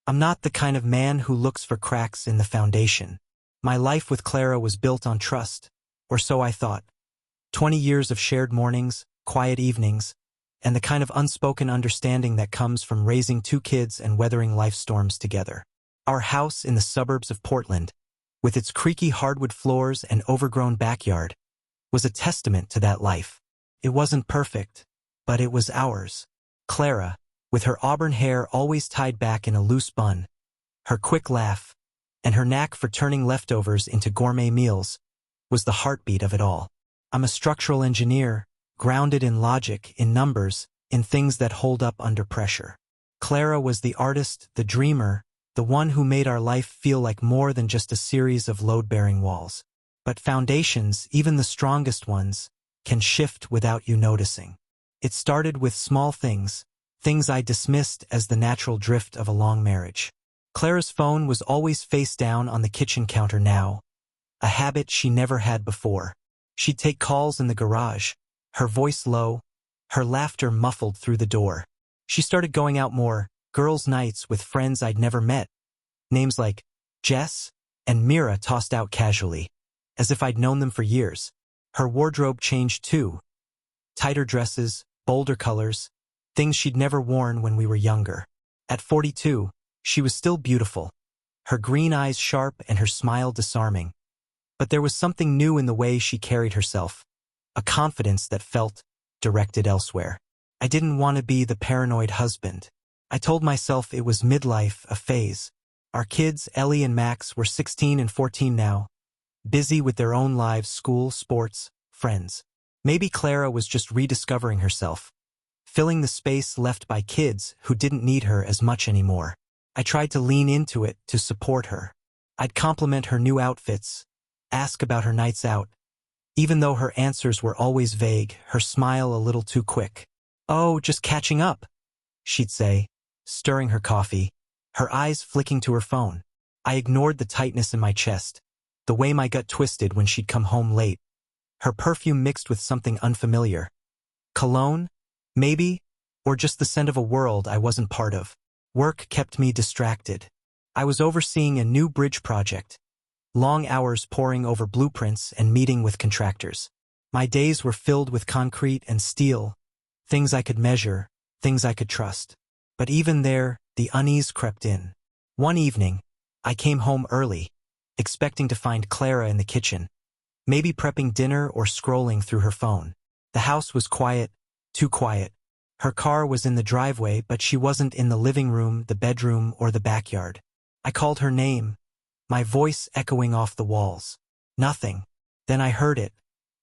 I'm not the kind of man who looks for cracks in the foundation. My life with Clara was built on trust, or so I thought. 20 years of shared mornings, quiet evenings, and the kind of unspoken understanding that comes from raising two kids and weathering life storms together. Our house in the suburbs of Portland, with its creaky hardwood floors and overgrown backyard, was a testament to that life. It wasn't perfect, but it was ours. Clara, with her auburn hair always tied back in a loose bun, her quick laugh, and her knack for turning leftovers into gourmet meals, was the heartbeat of it all. I'm a structural engineer, grounded in logic, in numbers, in things that hold up under pressure. Clara was the artist, the dreamer, the one who made our life feel like more than just a series of load-bearing walls. But foundations, even the strongest ones, can shift without you noticing. It started with small things, things I dismissed as the natural drift of a long marriage. Clara's phone was always face down on the kitchen counter now, a habit she never had before. She'd take calls in the garage, her voice low, her laughter muffled through the door. She started going out more, girls' nights with friends I'd never met. Names like Jess and Mira tossed out casually, as if I'd known them for years. Her wardrobe changed too. Tighter dresses, bolder colors, things she'd never worn when we were younger. At 42, she was still beautiful, her green eyes sharp and her smile disarming. But there was something new in the way she carried herself, a confidence that felt directed elsewhere. I didn't want to be the paranoid husband. I told myself it was midlife, a phase. Our kids, Ellie and Max, were 16 and 14 now, busy with their own lives, school, sports, friends. Maybe Clara was just rediscovering herself, filling the space left by kids who didn't need her as much anymore. I tried to lean into it, to support her. I'd compliment her new outfits, ask about her nights out, even though her answers were always vague, her smile a little too quick. "Oh, just catching up," she'd say, stirring her coffee, her eyes flicking to her phone. I ignored the tightness in my chest, the way my gut twisted when she'd come home late. Her perfume mixed with something unfamiliar. Cologne? Maybe? Or just the scent of a world I wasn't part of. Work kept me distracted. I was overseeing a new bridge project, long hours poring over blueprints and meeting with contractors. My days were filled with concrete and steel, things I could measure, things I could trust. But even there, the unease crept in. One evening, I came home early, expecting to find Clara in the kitchen, maybe prepping dinner or scrolling through her phone. The house was quiet, too quiet. Her car was in the driveway, but she wasn't in the living room, the bedroom, or the backyard. I called her name, my voice echoing off the walls. Nothing. Then I heard it,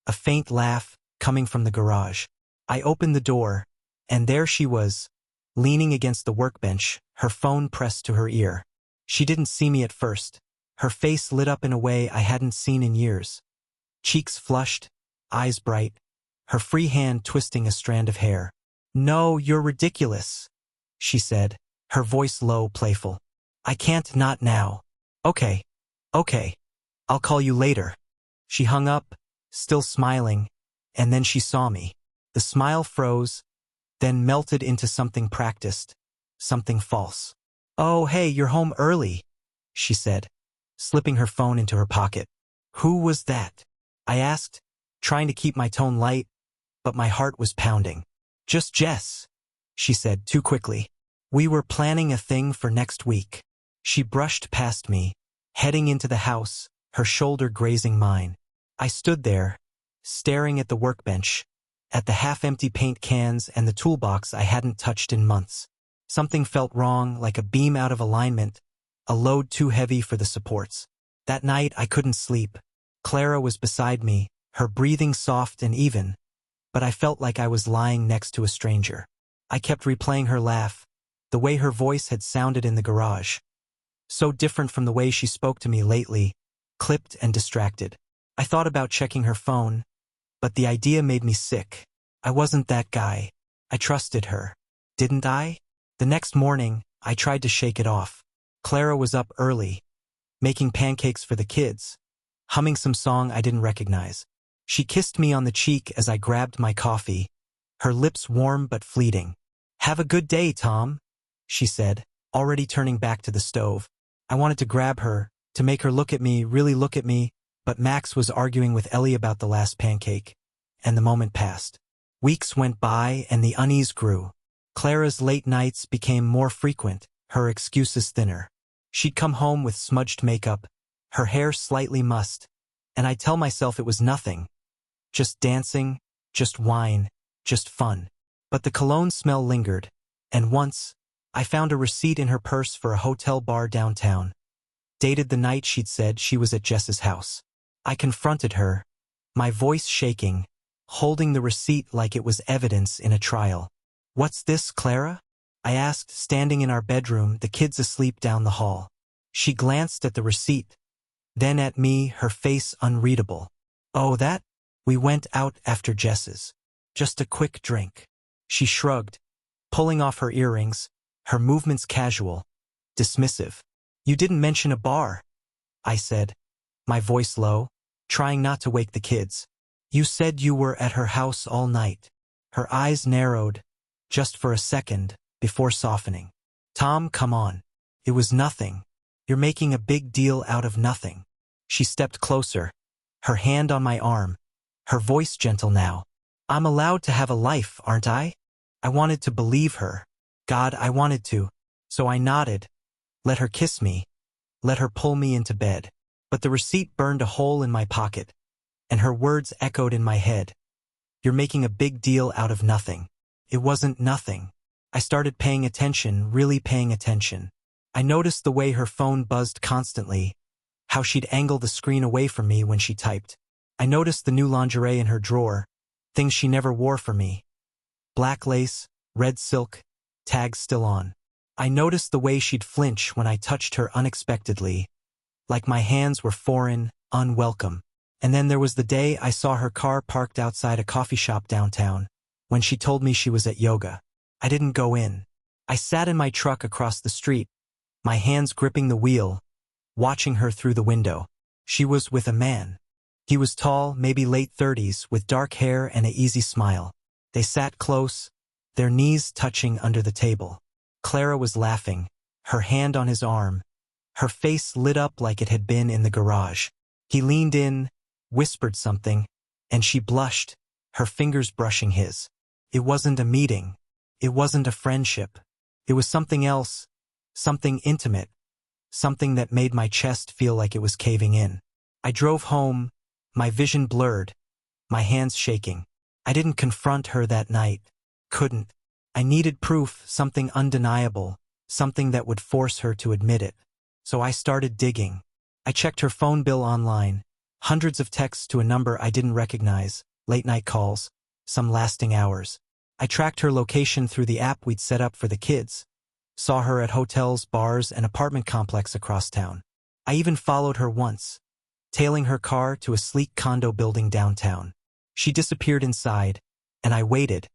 a faint laugh coming from the garage. I opened the door, and there she was, leaning against the workbench, her phone pressed to her ear. She didn't see me at first. Her face lit up in a way I hadn't seen in years. Cheeks flushed, eyes bright, her free hand twisting a strand of hair. "No, you're ridiculous," she said, her voice low, playful. "I can't, not now." Okay, I'll call you later." She hung up, still smiling, and then she saw me. The smile froze, then melted into something practiced, something false. "Oh, hey, you're home early," she said, slipping her phone into her pocket. "Who was that?" I asked, trying to keep my tone light, but my heart was pounding. "Just Jess," she said too quickly. "We were planning a thing for next week." She brushed past me, heading into the house, her shoulder grazing mine. I stood there, staring at the workbench, at the half-empty paint cans and the toolbox I hadn't touched in months. Something felt wrong, like a beam out of alignment, a load too heavy for the supports. That night I couldn't sleep. Clara was beside me, her breathing soft and even, but I felt like I was lying next to a stranger. I kept replaying her laugh, the way her voice had sounded in the garage. So different from the way she spoke to me lately, clipped and distracted. I thought about checking her phone, but the idea made me sick. I wasn't that guy. I trusted her. Didn't I? The next morning, I tried to shake it off. Clara was up early, making pancakes for the kids, humming some song I didn't recognize. She kissed me on the cheek as I grabbed my coffee, her lips warm but fleeting. "Have a good day, Tom," she said, already turning back to the stove. I wanted to grab her, to make her look at me, really look at me, but Max was arguing with Ellie about the last pancake, and the moment passed. Weeks went by and the unease grew. Clara's late nights became more frequent, her excuses thinner. She'd come home with smudged makeup, her hair slightly mussed, and I'd tell myself it was nothing. Just dancing, just wine, just fun. But the cologne smell lingered, and once, I found a receipt in her purse for a hotel bar downtown. Dated the night she'd said she was at Jess's house. I confronted her, my voice shaking, holding the receipt like it was evidence in a trial. "What's this, Clara?" I asked, standing in our bedroom, the kids asleep down the hall. She glanced at the receipt, then at me, her face unreadable. "Oh, that? We went out after Jess's. Just a quick drink." She shrugged, pulling off her earrings, her movements casual, dismissive. "You didn't mention a bar," I said, my voice low, trying not to wake the kids. "You said you were at her house all night." Her eyes narrowed, just for a second, before softening. "Tom, come on. It was nothing. You're making a big deal out of nothing." She stepped closer, her hand on my arm, her voice gentle now. "I'm allowed to have a life, aren't I?" I wanted to believe her. God, I wanted to. So I nodded, let her kiss me, let her pull me into bed. But the receipt burned a hole in my pocket, and her words echoed in my head. "You're making a big deal out of nothing." It wasn't nothing. I started paying attention, really paying attention. I noticed the way her phone buzzed constantly, how she'd angle the screen away from me when she typed. I noticed the new lingerie in her drawer, things she never wore for me. Black lace, red silk, tags still on. I noticed the way she'd flinch when I touched her unexpectedly, like my hands were foreign, unwelcome. And then there was the day I saw her car parked outside a coffee shop downtown, when she told me she was at yoga. I didn't go in. I sat in my truck across the street, my hands gripping the wheel, watching her through the window. She was with a man. He was tall, maybe late 30s, with dark hair and an easy smile. They sat close, their knees touching under the table. Clara was laughing, her hand on his arm, her face lit up like it had been in the garage. He leaned in, whispered something, and she blushed, her fingers brushing his. It wasn't a meeting. It wasn't a friendship. It was something else, something intimate, something that made my chest feel like it was caving in. I drove home, my vision blurred, my hands shaking. I didn't confront her that night. Couldn't. I needed proof, something undeniable, something that would force her to admit it. So I started digging. I checked her phone bill online, hundreds of texts to a number I didn't recognize, late-night calls, some lasting hours. I tracked her location through the app we'd set up for the kids, saw her at hotels, bars, and apartment complex across town. I even followed her once, tailing her car to a sleek condo building downtown. She disappeared inside, and I waited,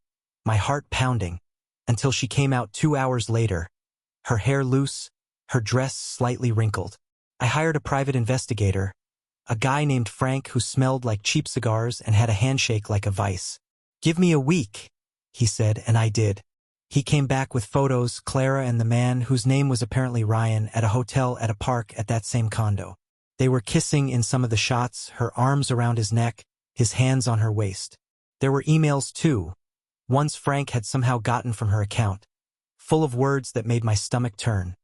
my heart pounding, until she came out 2 hours later, her hair loose, her dress slightly wrinkled. I hired a private investigator, a guy named Frank who smelled like cheap cigars and had a handshake like a vice. "Give me a week," he said, and I did. He came back with photos, Clara and the man, whose name was apparently Ryan, at a hotel at a park at that same condo. They were kissing in some of the shots, her arms around his neck, his hands on her waist. There were emails too, ones Frank had somehow gotten from her account, full of words that made my stomach turn.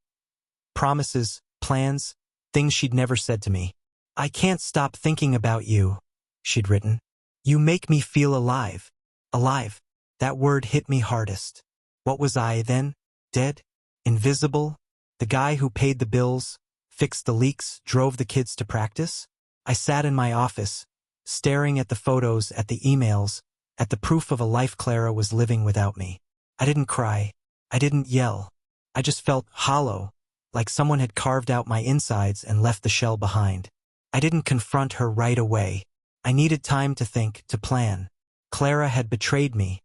Promises, plans, things she'd never said to me. "I can't stop thinking about you," she'd written. "You make me feel alive." Alive. That word hit me hardest. What was I then? Dead? Invisible? The guy who paid the bills, fixed the leaks, drove the kids to practice? I sat in my office, staring at the photos, at the emails, at the proof of a life Clara was living without me. I didn't cry. I didn't yell. I just felt hollow, like someone had carved out my insides and left the shell behind. I didn't confront her right away. I needed time to think, to plan. Clara had betrayed me,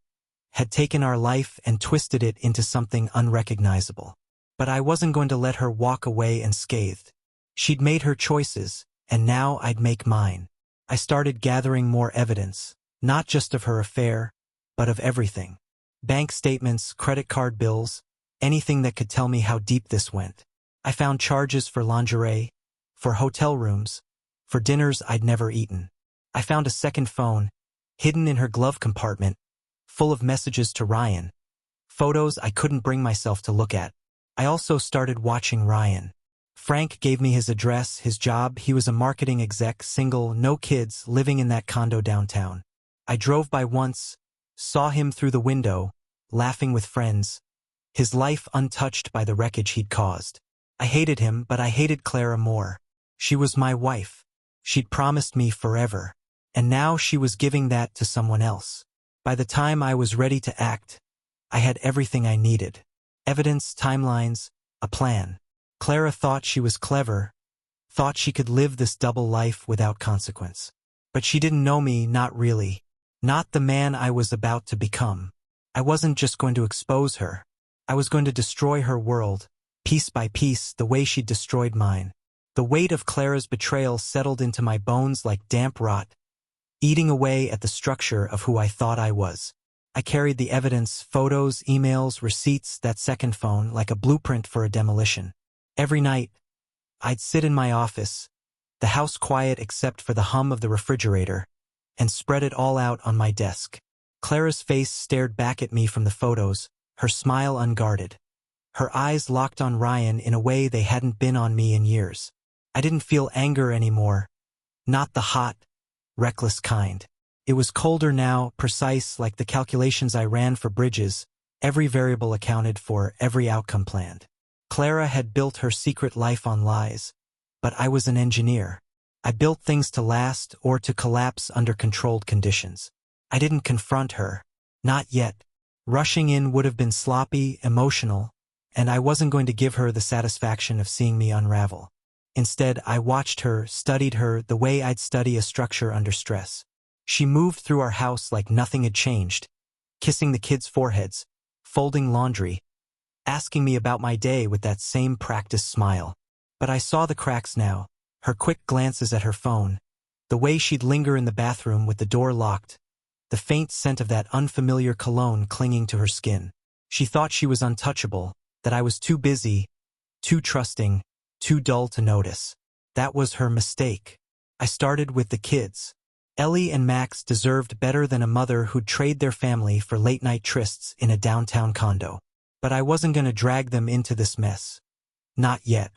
had taken our life and twisted it into something unrecognizable. But I wasn't going to let her walk away unscathed. She'd made her choices, and now I'd make mine. I started gathering more evidence, not just of her affair, but of everything. Bank statements, credit card bills, anything that could tell me how deep this went. I found charges for lingerie, for hotel rooms, for dinners I'd never eaten. I found a second phone, hidden in her glove compartment, full of messages to Ryan, photos I couldn't bring myself to look at. I also started watching Ryan. Frank gave me his address, his job. He was a marketing exec, single, no kids, living in that condo downtown. I drove by once, saw him through the window, laughing with friends, his life untouched by the wreckage he'd caused. I hated him, but I hated Clara more. She was my wife. She'd promised me forever. And now she was giving that to someone else. By the time I was ready to act, I had everything I needed. Evidence, timelines, a plan. Clara thought she was clever, thought she could live this double life without consequence. But she didn't know me, not really. Not the man I was about to become. I wasn't just going to expose her. I was going to destroy her world, piece by piece, the way she'd destroyed mine. The weight of Clara's betrayal settled into my bones like damp rot, eating away at the structure of who I thought I was. I carried the evidence, photos, emails, receipts, that second phone, like a blueprint for a demolition. Every night, I'd sit in my office, the house quiet except for the hum of the refrigerator, and spread it all out on my desk. Clara's face stared back at me from the photos, her smile unguarded. Her eyes locked on Ryan in a way they hadn't been on me in years. I didn't feel anger anymore, not the hot, reckless kind. It was colder now, precise, like the calculations I ran for bridges, every variable accounted for, every outcome planned. Clara had built her secret life on lies, but I was an engineer. I built things to last or to collapse under controlled conditions. I didn't confront her. Not yet. Rushing in would have been sloppy, emotional, and I wasn't going to give her the satisfaction of seeing me unravel. Instead, I watched her, studied her, the way I'd study a structure under stress. She moved through our house like nothing had changed, kissing the kids' foreheads, folding laundry, asking me about my day with that same practiced smile. But I saw the cracks now, her quick glances at her phone, the way she'd linger in the bathroom with the door locked, the faint scent of that unfamiliar cologne clinging to her skin. She thought she was untouchable, that I was too busy, too trusting, too dull to notice. That was her mistake. I started with the kids. Ellie and Max deserved better than a mother who'd trade their family for late-night trysts in a downtown condo. But I wasn't going to drag them into this mess. Not yet.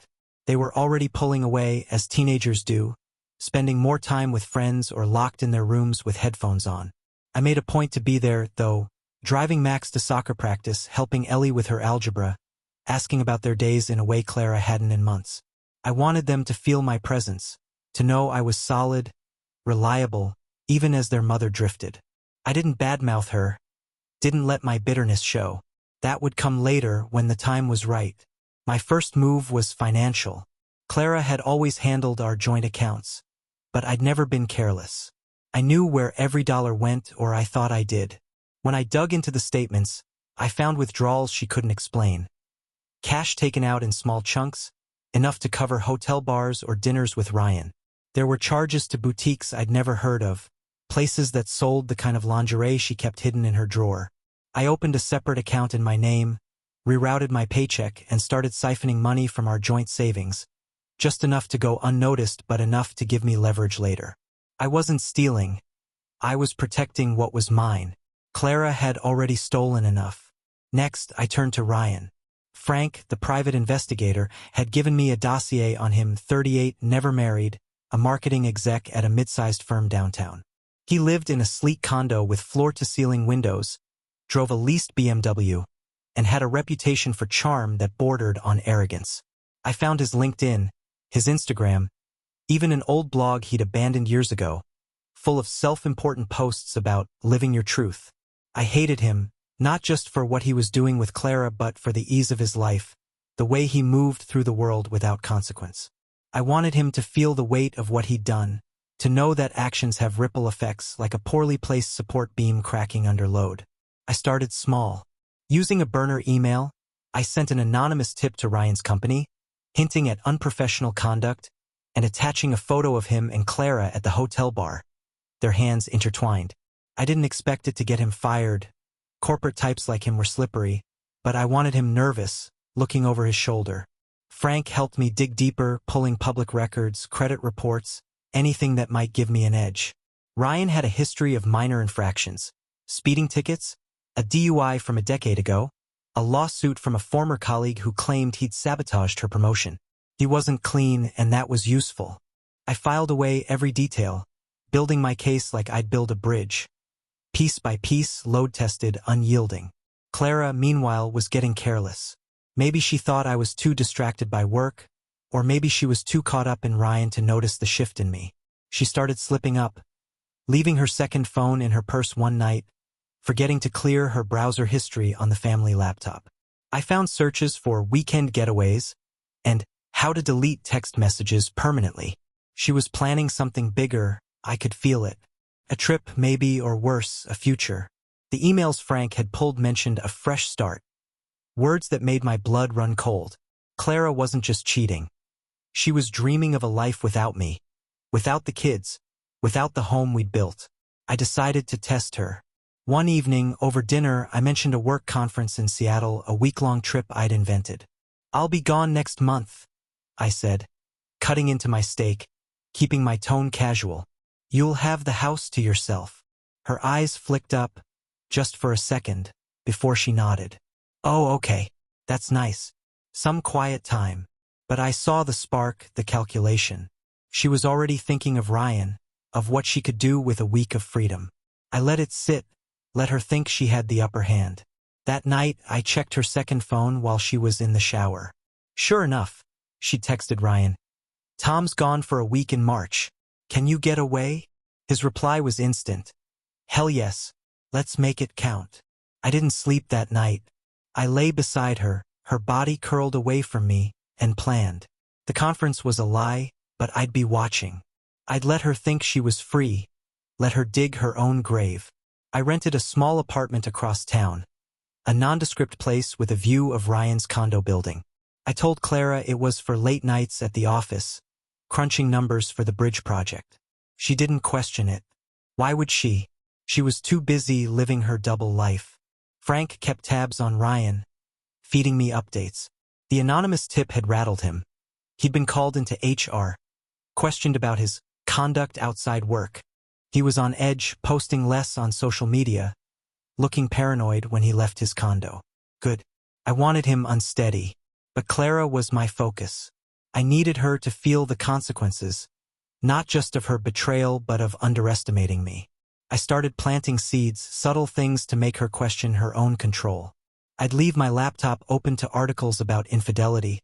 They were already pulling away, as teenagers do, spending more time with friends or locked in their rooms with headphones on. I made a point to be there, though, driving Max to soccer practice, helping Ellie with her algebra, asking about their days in a way Clara hadn't in months. I wanted them to feel my presence, to know I was solid, reliable, even as their mother drifted. I didn't badmouth her, didn't let my bitterness show. That would come later when the time was right. My first move was financial. Clara had always handled our joint accounts, but I'd never been careless. I knew where every dollar went, or I thought I did. When I dug into the statements, I found withdrawals she couldn't explain. Cash taken out in small chunks, enough to cover hotel bars or dinners with Ryan. There were charges to boutiques I'd never heard of, places that sold the kind of lingerie she kept hidden in her drawer. I opened a separate account in my name, rerouted my paycheck, and started siphoning money from our joint savings, just enough to go unnoticed but enough to give me leverage later. I wasn't stealing. I was protecting what was mine. Clara had already stolen enough. Next, I turned to Ryan. Frank, the private investigator, had given me a dossier on him, 38, never married, a marketing exec at a mid-sized firm downtown. He lived in a sleek condo with floor-to-ceiling windows, drove a leased BMW, and had a reputation for charm that bordered on arrogance. I found his LinkedIn, his Instagram, even an old blog he'd abandoned years ago, full of self-important posts about living your truth. I hated him, not just for what he was doing with Clara but for the ease of his life, the way he moved through the world without consequence. I wanted him to feel the weight of what he'd done, to know that actions have ripple effects like a poorly placed support beam cracking under load. I started small. Using a burner email, I sent an anonymous tip to Ryan's company, hinting at unprofessional conduct, and attaching a photo of him and Clara at the hotel bar, their hands intertwined. I didn't expect it to get him fired. Corporate types like him were slippery, but I wanted him nervous, looking over his shoulder. Frank helped me dig deeper, pulling public records, credit reports, anything that might give me an edge. Ryan had a history of minor infractions: speeding tickets, a DUI from a decade ago, a lawsuit from a former colleague who claimed he'd sabotaged her promotion. He wasn't clean, and that was useful. I filed away every detail, building my case like I'd build a bridge. Piece by piece, load-tested, unyielding. Clara, meanwhile, was getting careless. Maybe she thought I was too distracted by work, or maybe she was too caught up in Ryan to notice the shift in me. She started slipping up, leaving her second phone in her purse one night, forgetting to clear her browser history on the family laptop. I found searches for weekend getaways and how to delete text messages permanently. She was planning something bigger. I could feel it. A trip, maybe, or worse, a future. The emails Frank had pulled mentioned a fresh start. Words that made my blood run cold. Clara wasn't just cheating. She was dreaming of a life without me, without the kids, without the home we'd built. I decided to test her. One evening, over dinner, I mentioned a work conference in Seattle, a week-long trip I'd invented. "I'll be gone next month," I said, cutting into my steak, keeping my tone casual. "You'll have the house to yourself." Her eyes flicked up, just for a second, before she nodded. "Oh, okay. That's nice. Some quiet time." But I saw the spark, the calculation. She was already thinking of Ryan, of what she could do with a week of freedom. I let it sit, let her think she had the upper hand. That night, I checked her second phone while she was in the shower. Sure enough, she texted Ryan. "Tom's gone for a week in March. Can you get away?" His reply was instant. "Hell yes. Let's make it count." I didn't sleep that night. I lay beside her, her body curled away from me, and planned. The conference was a lie, but I'd be watching. I'd let her think she was free, let her dig her own grave. I rented a small apartment across town, a nondescript place with a view of Ryan's condo building. I told Clara it was for late nights at the office, crunching numbers for the bridge project. She didn't question it. Why would she? She was too busy living her double life. Frank kept tabs on Ryan, feeding me updates. The anonymous tip had rattled him. He'd been called into HR, questioned about his conduct outside work. He was on edge, posting less on social media, looking paranoid when he left his condo. Good. I wanted him unsteady, but Clara was my focus. I needed her to feel the consequences, not just of her betrayal but of underestimating me. I started planting seeds, subtle things to make her question her own control. I'd leave my laptop open to articles about infidelity,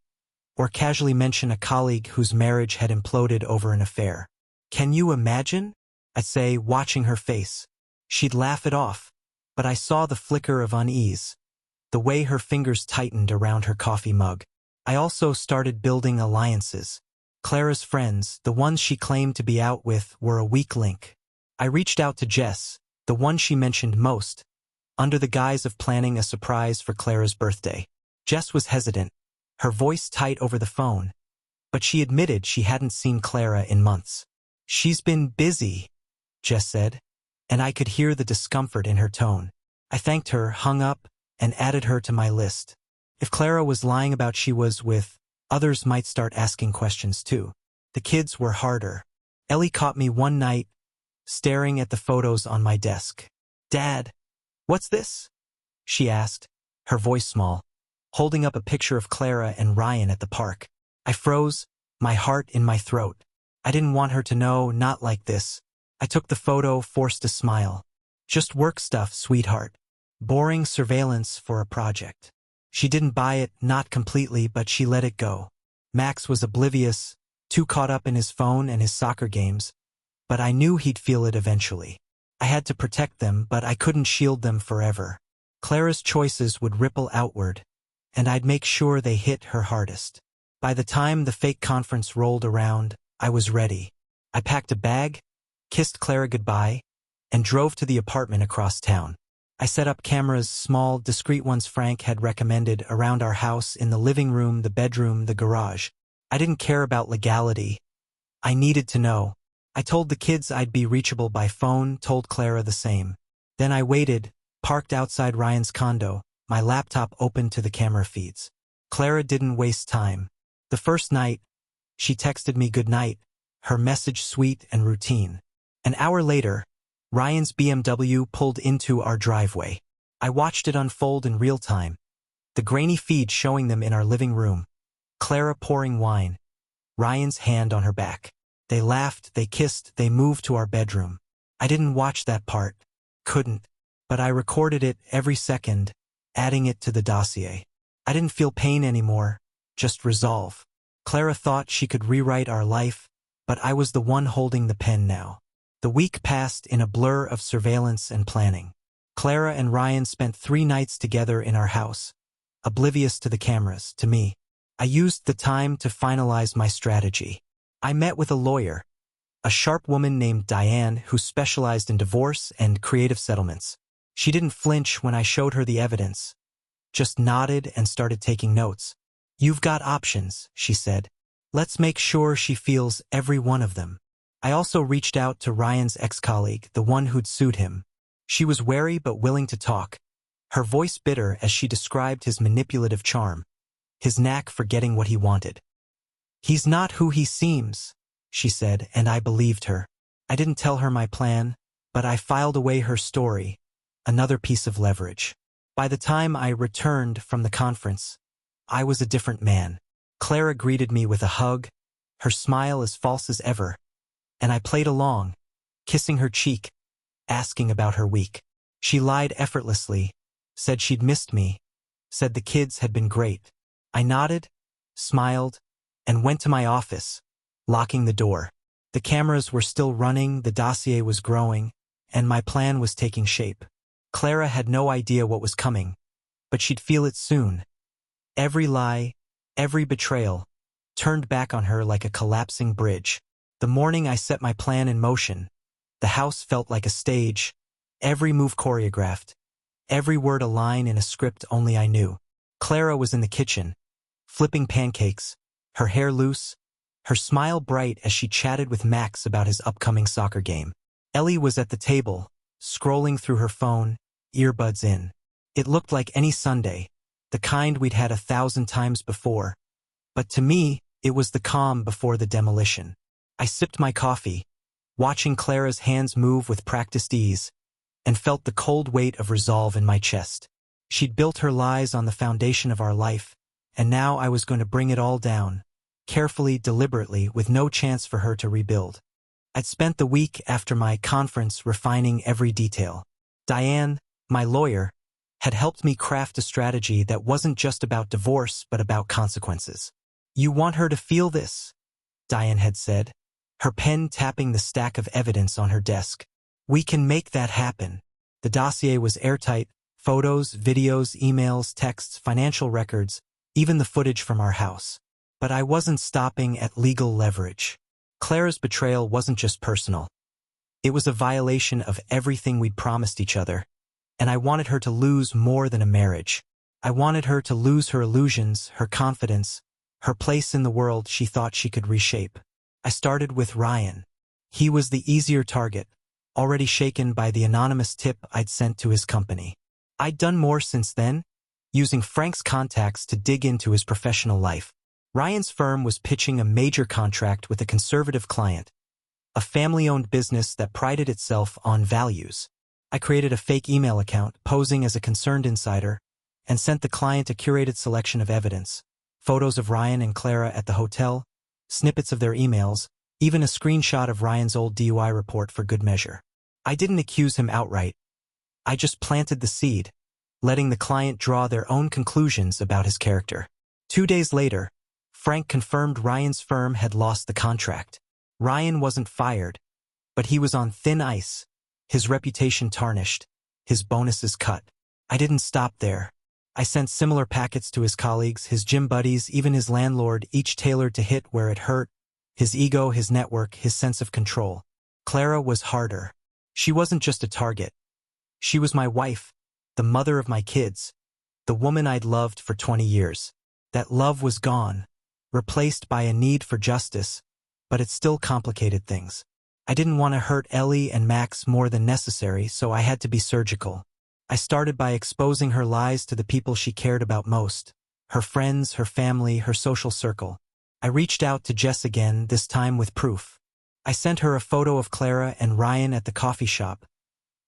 or casually mention a colleague whose marriage had imploded over an affair. "Can you imagine?" I'd say, watching her face. She'd laugh it off, but I saw the flicker of unease, the way her fingers tightened around her coffee mug. I also started building alliances. Clara's friends, the ones she claimed to be out with, were a weak link. I reached out to Jess, the one she mentioned most, under the guise of planning a surprise for Clara's birthday. Jess was hesitant, her voice tight over the phone, but she admitted she hadn't seen Clara in months. "She's been busy," Jess said, and I could hear the discomfort in her tone. I thanked her, hung up, and added her to my list. If Clara was lying about she was with, others might start asking questions too. The kids were harder. Ellie caught me one night, staring at the photos on my desk. "Dad, what's this?" she asked, her voice small, holding up a picture of Clara and Ryan at the park. I froze, my heart in my throat. I didn't want her to know, not like this. I took the photo, forced a smile. "Just work stuff, sweetheart. Boring surveillance for a project." She didn't buy it, not completely, but she let it go. Max was oblivious, too caught up in his phone and his soccer games, but I knew he'd feel it eventually. I had to protect them, but I couldn't shield them forever. Clara's choices would ripple outward, and I'd make sure they hit her hardest. By the time the fake conference rolled around, I was ready. I packed a bag, kissed Clara goodbye, and drove to the apartment across town. I set up cameras, small, discreet ones Frank had recommended, around our house, in the living room, the bedroom, the garage. I didn't care about legality. I needed to know. I told the kids I'd be reachable by phone, told Clara the same. Then I waited, parked outside Ryan's condo, my laptop open to the camera feeds. Clara didn't waste time. The first night, she texted me goodnight, her message sweet and routine. An hour later, Ryan's BMW pulled into our driveway. I watched it unfold in real time, the grainy feed showing them in our living room. Clara pouring wine, Ryan's hand on her back. They laughed, they kissed, they moved to our bedroom. I didn't watch that part. Couldn't. But I recorded it every second, adding it to the dossier. I didn't feel pain anymore, just resolve. Clara thought she could rewrite our life, but I was the one holding the pen now. The week passed in a blur of surveillance and planning. Clara and Ryan spent 3 nights together in our house, oblivious to the cameras, to me. I used the time to finalize my strategy. I met with a lawyer, a sharp woman named Diane who specialized in divorce and creative settlements. She didn't flinch when I showed her the evidence, just nodded and started taking notes. "You've got options," she said. "Let's make sure she feels every one of them." I also reached out to Ryan's ex-colleague, the one who'd sued him. She was wary but willing to talk, her voice bitter as she described his manipulative charm, his knack for getting what he wanted. "He's not who he seems," she said, and I believed her. I didn't tell her my plan, but I filed away her story, another piece of leverage. By the time I returned from the conference, I was a different man. Clara greeted me with a hug, her smile as false as ever, and I played along, kissing her cheek, asking about her week. She lied effortlessly, said she'd missed me, said the kids had been great. I nodded, smiled, and went to my office, locking the door. The cameras were still running, the dossier was growing, and my plan was taking shape. Clara had no idea what was coming, but she'd feel it soon. Every lie, every betrayal, turned back on her like a collapsing bridge. The morning I set my plan in motion, the house felt like a stage, every move choreographed, every word a line in a script only I knew. Clara was in the kitchen, flipping pancakes, her hair loose, her smile bright as she chatted with Max about his upcoming soccer game. Ellie was at the table, scrolling through her phone, earbuds in. It looked like any Sunday, the kind we'd had 1,000 times before. But to me, it was the calm before the demolition. I sipped my coffee, watching Clara's hands move with practiced ease, and felt the cold weight of resolve in my chest. She'd built her lies on the foundation of our life, and now I was going to bring it all down, carefully, deliberately, with no chance for her to rebuild. I'd spent the week after my conference refining every detail. Diane, my lawyer, had helped me craft a strategy that wasn't just about divorce but about consequences. "You want her to feel this," Diane had said, her pen tapping the stack of evidence on her desk. "We can make that happen." The dossier was airtight, photos, videos, emails, texts, financial records, even the footage from our house. But I wasn't stopping at legal leverage. Clara's betrayal wasn't just personal. It was a violation of everything we'd promised each other, and I wanted her to lose more than a marriage. I wanted her to lose her illusions, her confidence, her place in the world she thought she could reshape. I started with Ryan. He was the easier target, already shaken by the anonymous tip I'd sent to his company. I'd done more since then, using Frank's contacts to dig into his professional life. Ryan's firm was pitching a major contract with a conservative client, a family-owned business that prided itself on values. I created a fake email account, posing as a concerned insider, and sent the client a curated selection of evidence, photos of Ryan and Clara at the hotel, snippets of their emails, even a screenshot of Ryan's old DUI report for good measure. I didn't accuse him outright. I just planted the seed, letting the client draw their own conclusions about his character. 2 days later, Frank confirmed Ryan's firm had lost the contract. Ryan wasn't fired, but he was on thin ice, his reputation tarnished, his bonuses cut. I didn't stop there. I sent similar packets to his colleagues, his gym buddies, even his landlord, each tailored to hit where it hurt, his ego, his network, his sense of control. Clara was harder. She wasn't just a target. She was my wife, the mother of my kids, the woman I'd loved for 20 years. That love was gone, replaced by a need for justice, but it still complicated things. I didn't want to hurt Ellie and Max more than necessary, so I had to be surgical. I started by exposing her lies to the people she cared about most. Her friends, her family, her social circle. I reached out to Jess again, this time with proof. I sent her a photo of Clara and Ryan at the coffee shop,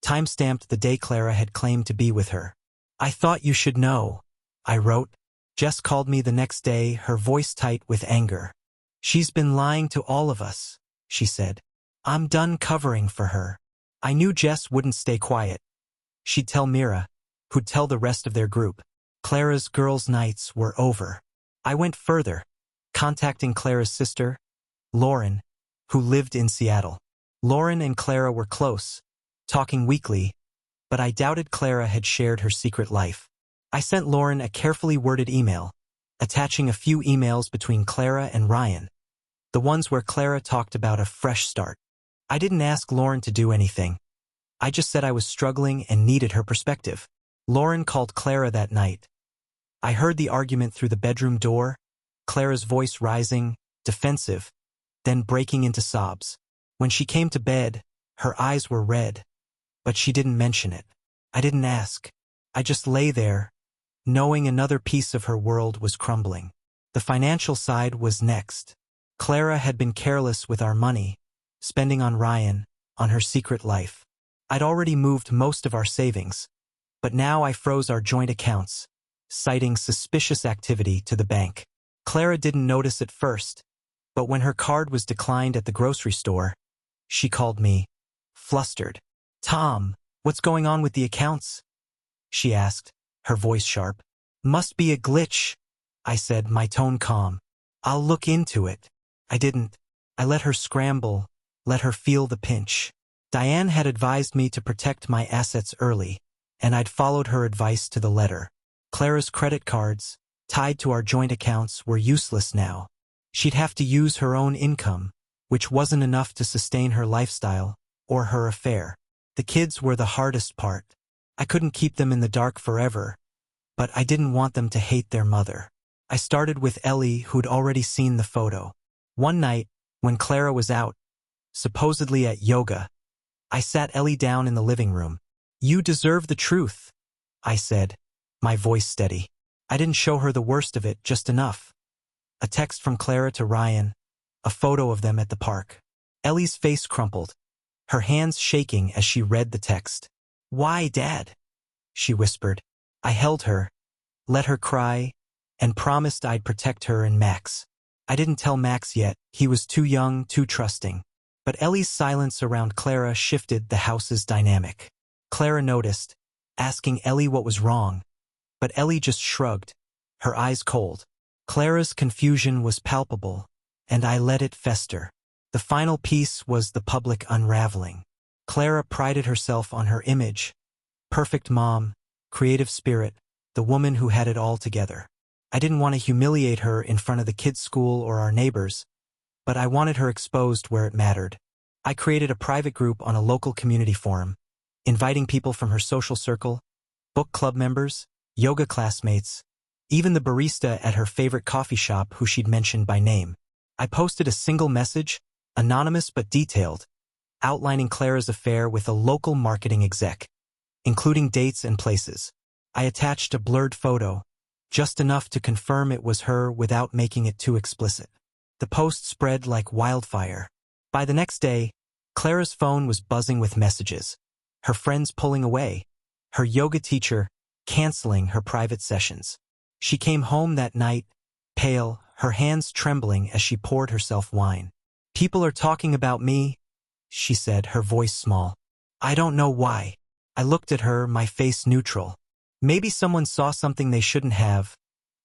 time-stamped the day Clara had claimed to be with her. "I thought you should know," I wrote. Jess called me the next day, her voice tight with anger. "She's been lying to all of us," she said. "I'm done covering for her." I knew Jess wouldn't stay quiet. She'd tell Mira, who'd tell the rest of their group. Clara's girls' nights were over. I went further, contacting Clara's sister, Lauren, who lived in Seattle. Lauren and Clara were close, talking weekly, but I doubted Clara had shared her secret life. I sent Lauren a carefully worded email, attaching a few emails between Clara and Ryan, the ones where Clara talked about a fresh start. I didn't ask Lauren to do anything. I just said I was struggling and needed her perspective. Lauren called Clara that night. I heard the argument through the bedroom door, Clara's voice rising, defensive, then breaking into sobs. When she came to bed, her eyes were red, but she didn't mention it. I didn't ask. I just lay there, knowing another piece of her world was crumbling. The financial side was next. Clara had been careless with our money, spending on Ryan, on her secret life. I'd already moved most of our savings, but now I froze our joint accounts, citing suspicious activity to the bank. Clara didn't notice at first, but when her card was declined at the grocery store, she called me, flustered. "Tom, what's going on with the accounts?" she asked, her voice sharp. "Must be a glitch," I said, my tone calm. "I'll look into it." I didn't. I let her scramble, let her feel the pinch. Diane had advised me to protect my assets early, and I'd followed her advice to the letter. Clara's credit cards, tied to our joint accounts, were useless now. She'd have to use her own income, which wasn't enough to sustain her lifestyle or her affair. The kids were the hardest part. I couldn't keep them in the dark forever, but I didn't want them to hate their mother. I started with Ellie, who'd already seen the photo. One night, when Clara was out, supposedly at yoga, I sat Ellie down in the living room. "You deserve the truth," I said, my voice steady. I didn't show her the worst of it, just enough. A text from Clara to Ryan, a photo of them at the park. Ellie's face crumpled, her hands shaking as she read the text. "Why, Dad?" she whispered. I held her, let her cry, and promised I'd protect her and Max. I didn't tell Max yet, he was too young, too trusting. But Ellie's silence around Clara shifted the house's dynamic. Clara noticed, asking Ellie what was wrong, but Ellie just shrugged, her eyes cold. Clara's confusion was palpable, and I let it fester. The final piece was the public unraveling. Clara prided herself on her image. Perfect mom, creative spirit, the woman who had it all together. I didn't want to humiliate her in front of the kids' school or our neighbors, but I wanted her exposed where it mattered. I created a private group on a local community forum, inviting people from her social circle, book club members, yoga classmates, even the barista at her favorite coffee shop who she'd mentioned by name. I posted a single message, anonymous but detailed, outlining Clara's affair with a local marketing exec, including dates and places. I attached a blurred photo, just enough to confirm it was her without making it too explicit. The post spread like wildfire. By the next day, Clara's phone was buzzing with messages, her friends pulling away, her yoga teacher canceling her private sessions. She came home that night, pale, her hands trembling as she poured herself wine. "People are talking about me," she said, her voice small. "I don't know why." I looked at her, my face neutral. "Maybe someone saw something they shouldn't have,"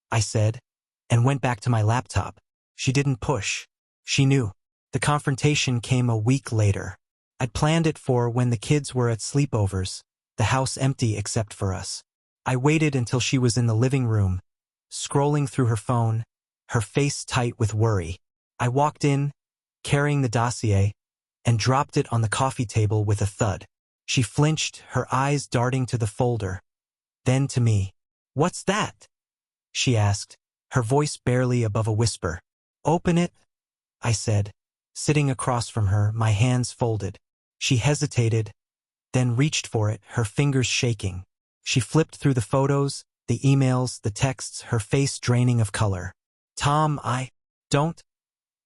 I said, and went back to my laptop. She didn't push. She knew. The confrontation came a week later. I'd planned it for when the kids were at sleepovers, the house empty except for us. I waited until she was in the living room, scrolling through her phone, her face tight with worry. I walked in, carrying the dossier, and dropped it on the coffee table with a thud. She flinched, her eyes darting to the folder, then to me. "What's that?" she asked, her voice barely above a whisper. "Open it," I said, sitting across from her, my hands folded. She hesitated, then reached for it, her fingers shaking. She flipped through the photos, the emails, the texts, her face draining of color. Tom, don't.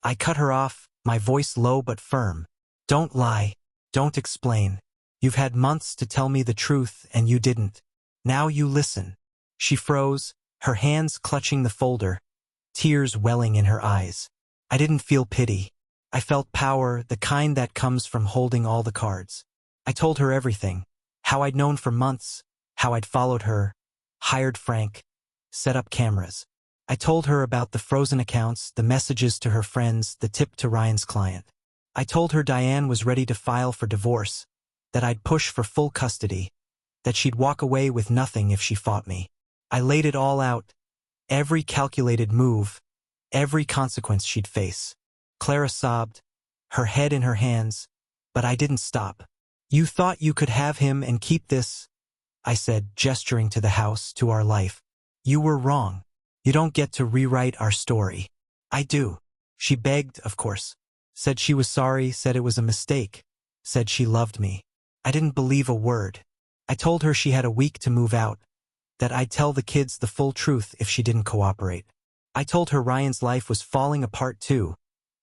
I cut her off, my voice low but firm. Don't lie. Don't explain. You've had months to tell me the truth and you didn't. Now you listen. She froze, her hands clutching the folder, tears welling in her eyes. I didn't feel pity. I felt power, the kind that comes from holding all the cards. I told her everything. How I'd known for months, how I'd followed her, hired Frank, set up cameras. I told her about the frozen accounts, the messages to her friends, the tip to Ryan's client. I told her Diane was ready to file for divorce, that I'd push for full custody, that she'd walk away with nothing if she fought me. I laid it all out, every calculated move, every consequence she'd face. Clara sobbed, her head in her hands, but I didn't stop. You thought you could have him and keep this, I said, gesturing to the house, to our life. You were wrong. You don't get to rewrite our story. I do. She begged, of course. Said she was sorry, said it was a mistake, said she loved me. I didn't believe a word. I told her she had a week to move out, that I'd tell the kids the full truth if she didn't cooperate. I told her Ryan's life was falling apart too,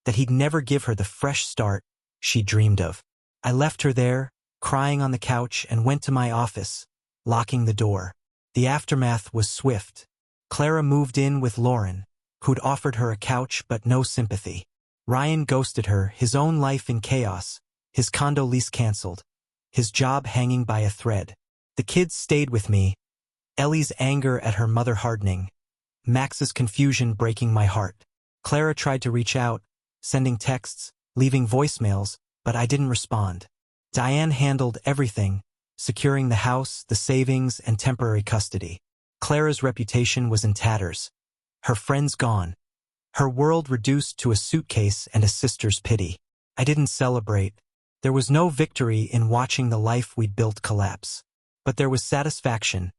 that he'd never give her the fresh start she dreamed of. I left her there, crying on the couch, and went to my office, locking the door. The aftermath was swift. Clara moved in with Lauren, who'd offered her a couch but no sympathy. Ryan ghosted her, his own life in chaos, his condo lease canceled, his job hanging by a thread. The kids stayed with me, Ellie's anger at her mother hardening, Max's confusion breaking my heart. Clara tried to reach out, sending texts, leaving voicemails, but I didn't respond. Diane handled everything, securing the house, the savings, and temporary custody. Clara's reputation was in tatters. Her friends gone. Her world reduced to a suitcase and a sister's pity. I didn't celebrate. There was no victory in watching the life we'd built collapse. But there was satisfaction,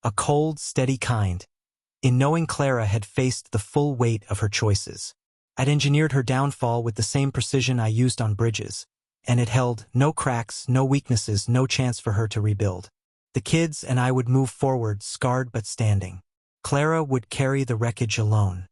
a cold, steady kind, in knowing Clara had faced the full weight of her choices. I'd engineered her downfall with the same precision I used on bridges, and it held no cracks, no weaknesses, no chance for her to rebuild. The kids and I would move forward, scarred but standing. Clara would carry the wreckage alone.